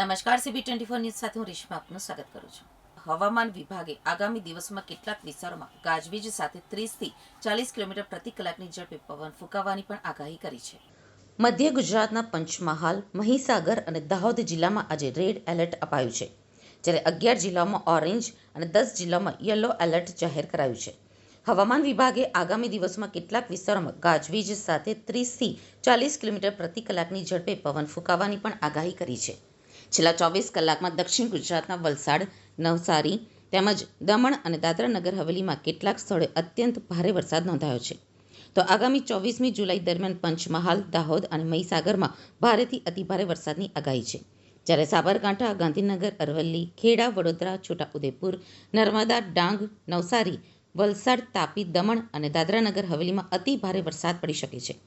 નમસ્કાર CB24 news સાથે હું રેશમા આપનું સ્વાગત કરું છું। હવામાન વિભાગે આગામી દિવસમાં કેટલાક વિસ્તારોમાં ગાજવીજ સાથે 30 થી 40 કિલોમીટર પ્રતિ કલાકની ઝડપે પવન ફૂંકાવાની પણ આગાહી કરી છે। મધ્ય ગુજરાતના પંચમહાલ, મહીસાગર અને દાહોદ જિલ્લામાં આજે રેડ એલર્ટ અપાયું છે, જ્યારે 11 જિલ્લાઓમાં ઓરેન્જ અને 10 જિલ્લાઓમાં યલો એલર્ટ જાહેર કરાયું છે। હવામાન વિભાગે આગામી દિવસમાં કેટલાક વિસ્તારોમાં ગાજવીજ સાથે 30 થી 40 કિલોમીટર પ્રતિ કલાકની ઝડપે પવન ફૂંકાવાની પણ આગાહી કરી છે। છેલ્લા 24 કલાકમાં દક્ષિણ ગુજરાતના વલસાડ, નવસારી તેમજ દમણ અને દાદરા નગર હવેલીમાં કેટલાક સ્થળોએ અત્યંત ભારે વરસાદ નોંધાયો છે। તો આગામી 24મી જુલાઈ દરમિયાન પંચમહાલ, દાહોદ અને મહીસાગરમાં ભારેથી અતિભારે વરસાદની આગાહી છે, જ્યારે સાબરકાંઠા, ગાંધીનગર, અરવલ્લી, ખેડા, વડોદરા, છોટાઉદેપુર, નર્મદા, ડાંગ, નવસારી, વલસાડ, તાપી, દમણ અને દાદરા નગર હવેલીમાં અતિભારે વરસાદ પડી શકે છે।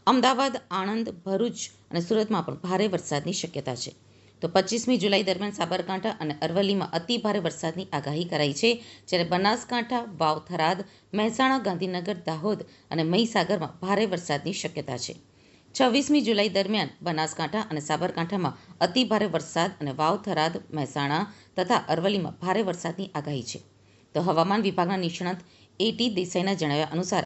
અમદાવાદ, આણંદ, ભરૂચ અને સુરતમાં પણ ભારે વરસાદની શક્યતા છે। તો 25મી જુલાઈ દરમિયાન સાબરકાંઠા અને અરવલ્લીમાં અતિભારે વરસાદની આગાહી કરાઈ છે, જ્યારે બનાસકાંઠા, વાવ, થરાદ, મહેસાણા, ગાંધીનગર, દાહોદ અને મહીસાગરમાં ભારે વરસાદની શક્યતા છે। 26મી જુલાઈ દરમિયાન બનાસકાંઠા અને સાબરકાંઠામાં અતિભારે વરસાદ અને વાવ, થરાદ, મહેસાણા તથા અરવલ્લીમાં ભારે વરસાદની આગાહી છે। તો હવામાન વિભાગના નિષ્ણાત AT દેસાઈના જણાવ્યા અનુસાર